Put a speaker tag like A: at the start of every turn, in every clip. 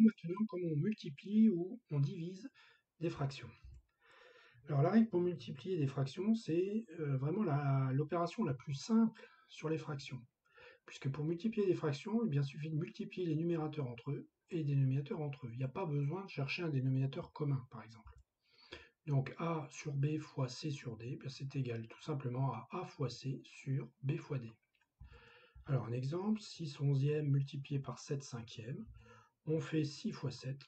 A: maintenant comment on multiplie ou on divise des fractions. Alors la règle pour multiplier des fractions, c'est vraiment l'opération la plus simple sur les fractions. Puisque pour multiplier des fractions, eh bien, il suffit de multiplier les numérateurs entre eux et les dénominateurs entre eux. Il n'y a pas besoin de chercher un dénominateur commun, par exemple. Donc A sur B fois C sur D, eh c'est égal tout simplement à A fois C sur B fois D. Alors un exemple, 6 onzièmes multiplié par 7 cinquièmes, on fait 6 fois 7,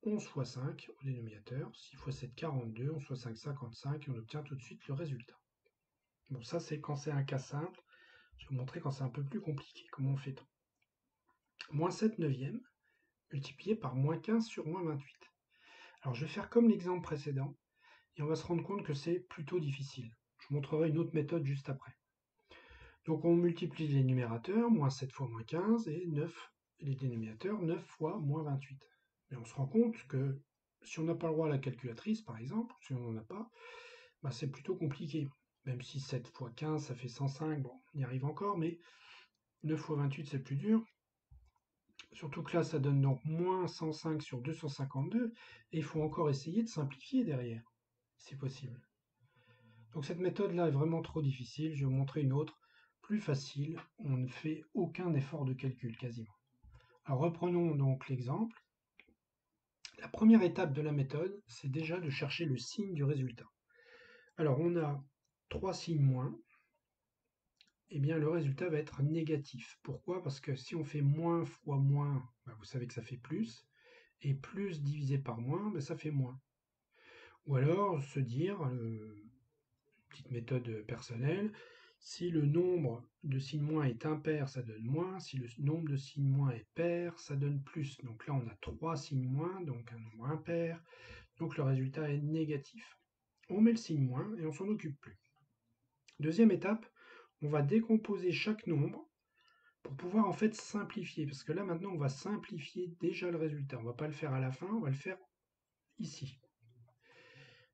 A: 11 fois 5 au dénominateur, 6 fois 7, 42, 11 fois 5, 55, et on obtient tout de suite le résultat. Bon, ça c'est quand c'est un cas simple. Je vais vous montrer quand c'est un peu plus compliqué. Comment on fait-on? Moins 7 neuvièmes multiplié par moins 15 sur moins 28. Alors je vais faire comme l'exemple précédent, et on va se rendre compte que c'est plutôt difficile. Je vous montrerai une autre méthode juste après. Donc on multiplie les numérateurs, moins 7 fois moins 15, et 9, les dénominateurs, 9 fois moins 28. Mais on se rend compte que si on n'a pas le droit à la calculatrice, par exemple, si on n'en a pas, bah c'est plutôt compliqué. Même si 7 fois 15, ça fait 105, bon, on y arrive encore, mais 9 fois 28, c'est plus dur. Surtout que là, ça donne donc moins 105 sur 252, et il faut encore essayer de simplifier derrière, si possible. Donc cette méthode-là est vraiment trop difficile, je vais vous montrer une autre, plus facile, on ne fait aucun effort de calcul quasiment. Alors reprenons donc l'exemple. La première étape de la méthode, c'est déjà de chercher le signe du résultat. Alors on a 3 signes moins, et bien le résultat va être négatif. Pourquoi? Parce que si on fait moins fois moins, ben vous savez que ça fait plus, et plus divisé par moins, ben ça fait moins. Ou alors se dire, petite méthode personnelle, si le nombre de signes moins est impair, ça donne moins. Si le nombre de signes moins est pair, ça donne plus. Donc là, on a 3 signes moins, donc un nombre impair. Donc le résultat est négatif. On met le signe moins et on s'en occupe plus. Deuxième étape, on va décomposer chaque nombre pour pouvoir en fait simplifier. Parce que là, maintenant, on va simplifier déjà le résultat. On ne va pas le faire à la fin, on va le faire ici.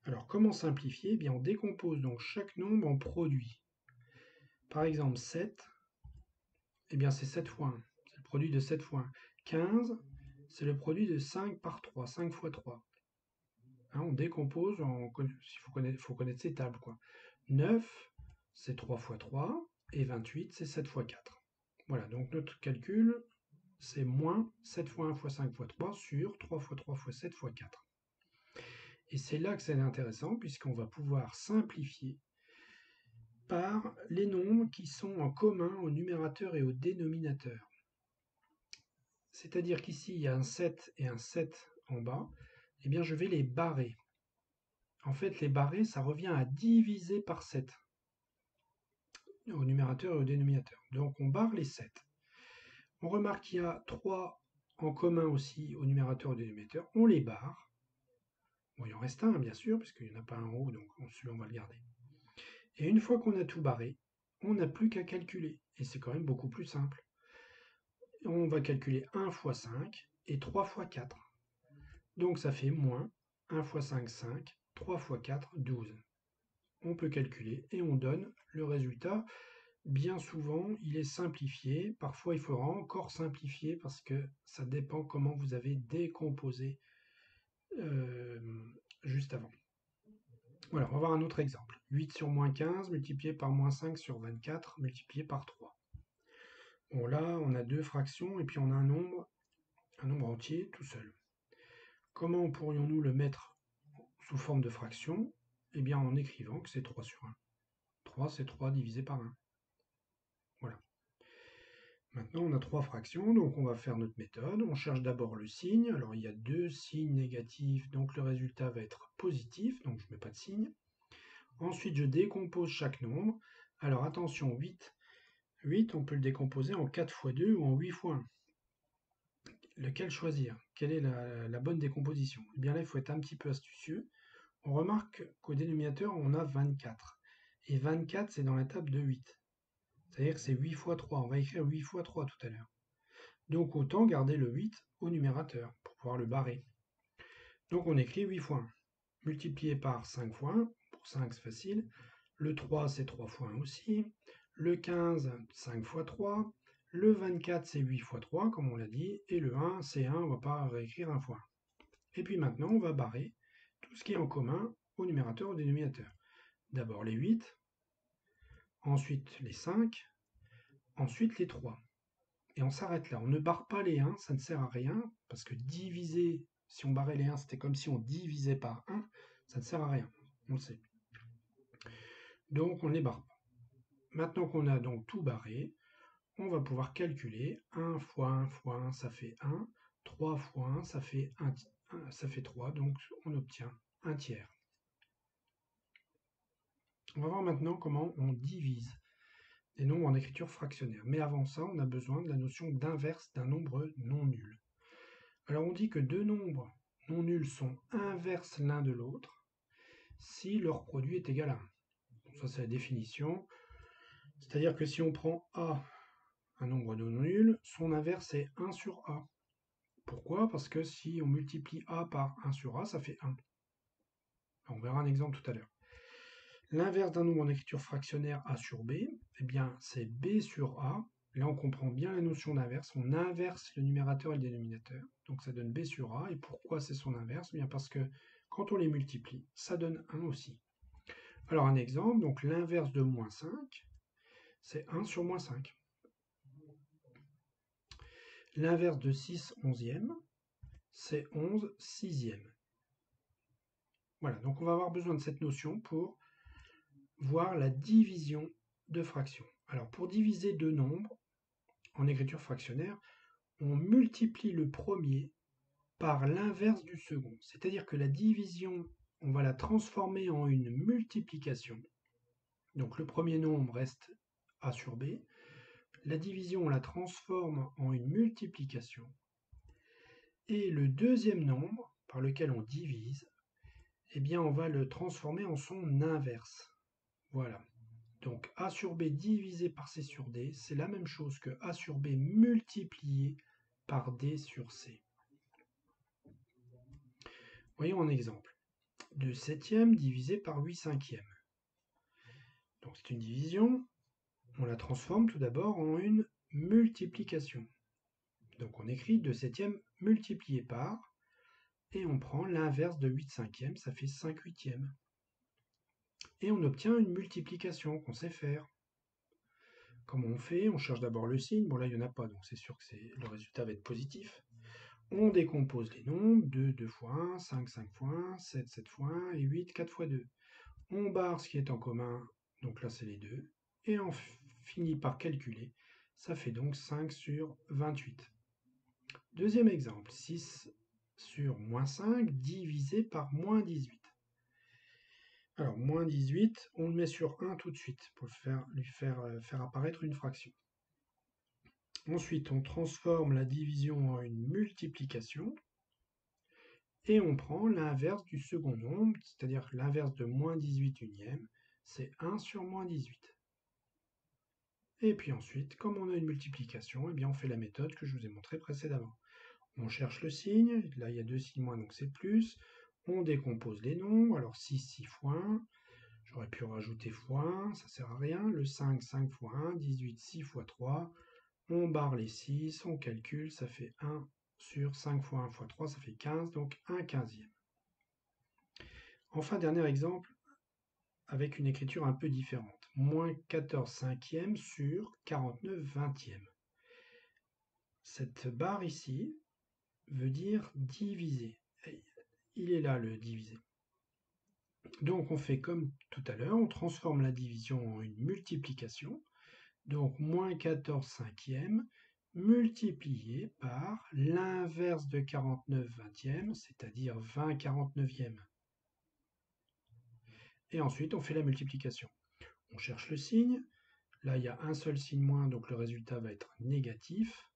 A: Alors, comment simplifier? Eh bien, on décompose donc chaque nombre en produits. Par exemple, 7, eh bien, c'est 7 fois 1. C'est le produit de 7 fois 1. 15, c'est le produit de 5 par 3, 5 fois 3. Hein, on décompose, il faut connaître ces tables, quoi. 9, c'est 3 fois 3, et 28, c'est 7 fois 4. Voilà, donc notre calcul, c'est moins 7 fois 1 fois 5 fois 3 sur 3 fois 3 fois 7 fois 4. Et c'est là que c'est intéressant, puisqu'on va pouvoir simplifier par les nombres qui sont en commun au numérateur et au dénominateur. C'est-à-dire qu'ici, il y a un 7 et un 7 en bas, eh bien je vais les barrer. En fait, les barrer, ça revient à diviser par 7 au numérateur et au dénominateur. Donc on barre les 7. On remarque qu'il y a 3 en commun aussi au numérateur et au dénominateur. On les barre. Bon, il en reste un, bien sûr, parce qu'il n'y en a pas un en haut, donc celui-là, on va le garder. Et une fois qu'on a tout barré, on n'a plus qu'à calculer. Et c'est quand même beaucoup plus simple. On va calculer 1 fois 5 et 3 fois 4. Donc ça fait moins 1 fois 5, 5, 3 fois 4, 12. On peut calculer et on donne le résultat. Bien souvent, il est simplifié. Parfois, il faudra encore simplifier parce que ça dépend comment vous avez décomposé euh, juste avant. Voilà, on va voir un autre exemple. 8 sur moins 15 multiplié par moins 5 sur 24 multiplié par 3. Bon, là, on a deux fractions et puis on a un nombre entier tout seul. Comment pourrions-nous le mettre sous forme de fraction? Eh bien, en écrivant que c'est 3 sur 1. 3, c'est 3 divisé par 1. Voilà. Maintenant, on a trois fractions, donc on va faire notre méthode. On cherche d'abord le signe. Alors, il y a deux signes négatifs, donc le résultat va être positif, donc je ne mets pas de signe. Ensuite, je décompose chaque nombre. Alors, attention, 8. 8, on peut le décomposer en 4 fois 2 ou en 8 fois 1. Lequel choisir? Quelle est la bonne décomposition? Eh bien là, il faut être un petit peu astucieux. On remarque qu'au dénominateur, on a 24. Et 24, c'est dans la table de 8. C'est-à-dire que c'est 8 fois 3. On va écrire 8 fois 3 tout à l'heure. Donc autant garder le 8 au numérateur pour pouvoir le barrer. Donc on écrit 8 fois 1. Multiplié par 5 fois 1. Pour 5, c'est facile. Le 3, c'est 3 fois 1 aussi. Le 15, 5 fois 3. Le 24, c'est 8 fois 3, comme on l'a dit, et le 1, c'est 1, on ne va pas réécrire 1 fois 1. Et puis maintenant, on va barrer tout ce qui est en commun au numérateur et au dénominateur. D'abord les 8, ensuite les 5, ensuite les 3. Et on s'arrête là. On ne barre pas les 1, ça ne sert à rien, parce que diviser, si on barrait les 1, c'était comme si on divisait par 1, ça ne sert à rien, on le sait. Donc on ne les barre pas. Maintenant qu'on a donc tout barré, on va pouvoir calculer 1 fois 1 fois 1, ça fait 1, 3 fois 1, ça fait 3, donc on obtient un tiers. On va voir maintenant comment on divise des nombres en écriture fractionnaire. Mais avant ça, on a besoin de la notion d'inverse d'un nombre non nul. Alors on dit que deux nombres non nuls sont inverses l'un de l'autre si leur produit est égal à 1. Donc ça c'est la définition. C'est-à-dire que si on prend A, un nombre non nul, son inverse est 1 sur A. Pourquoi? Parce que si on multiplie A par 1 sur A, ça fait 1. On verra un exemple tout à l'heure. L'inverse d'un nombre en écriture fractionnaire A sur B, eh bien c'est B sur A. Là on comprend bien la notion d'inverse. On inverse le numérateur et le dénominateur. Donc ça donne B sur A. Et pourquoi c'est son inverse? Eh bien parce que quand on les multiplie, ça donne 1 aussi. Alors un exemple, donc l'inverse de moins 5, c'est 1 sur moins 5. L'inverse de 6 onzième, c'est 11 sixième. Voilà, donc on va avoir besoin de cette notion pour voir la division de fractions. Alors pour diviser deux nombres en écriture fractionnaire, on multiplie le premier par l'inverse du second. C'est-à-dire que la division, on va la transformer en une multiplication. Donc le premier nombre reste A sur B. La division, on la transforme en une multiplication. Et le deuxième nombre par lequel on divise, eh bien on va le transformer en son inverse. Voilà. Donc A sur B divisé par C sur D, c'est la même chose que A sur B multiplié par D sur C. Voyons un exemple. 2 septièmes divisé par 8 cinquièmes. Donc c'est une division. On la transforme tout d'abord en une multiplication. Donc on écrit 2 septièmes multiplié par, et on prend l'inverse de 8 cinquièmes, ça fait 5 huitièmes. Et on obtient une multiplication qu'on sait faire. Comment on fait? On cherche d'abord le signe. Bon là il n'y en a pas, donc c'est sûr que le résultat va être positif. On décompose les nombres, 2, 2 fois 1, 5, 5 fois 1, 7, 7 fois 1 et 8, 4 fois 2. On barre ce qui est en commun, donc là c'est les 2, et on finit par calculer. Ça fait donc 5 sur 28. Deuxième exemple, 6 sur moins 5 divisé par moins 18. Alors, moins 18, on le met sur 1 tout de suite pour lui faire apparaître une fraction. Ensuite, on transforme la division en une multiplication et on prend l'inverse du second nombre, c'est-à-dire l'inverse de moins 18 unième, c'est 1 sur moins 18. Et puis ensuite, comme on a une multiplication, eh bien on fait la méthode que je vous ai montrée précédemment. On cherche le signe, là il y a deux signes moins, donc c'est plus. On décompose les nombres, alors 6, 6 fois 1. J'aurais pu rajouter fois 1, ça sert à rien. Le 5, 5 fois 1, 18, 6 fois 3. On barre les 6, on calcule, ça fait 1 sur 5 fois 1 fois 3, ça fait 15, donc 1 quinzième. Enfin, dernier exemple, avec une écriture un peu différente. Moins 14 cinquièmes sur 49 vingtièmes. Cette barre ici veut dire diviser. Il est là le diviser. Donc on fait comme tout à l'heure, on transforme la division en une multiplication. Donc moins 14 cinquièmes multiplié par l'inverse de 49 vingtièmes, c'est-à-dire 20 49e. Et ensuite on fait la multiplication. On cherche le signe. Là il y a un seul signe moins, donc le résultat va être négatif.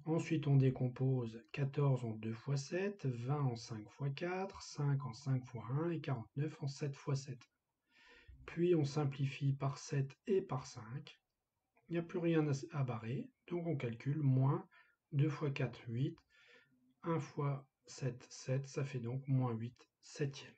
A: Ensuite, on décompose 14 en 2 fois 7, 20 en 5 fois 4, 5 en 5 fois 1 et 49 en 7 fois 7. Puis on simplifie par 7 et par 5. Il n'y a plus rien à barrer, donc on calcule moins 2 fois 4, 8, 1 fois 7, 7, ça fait donc moins 8 septièmes.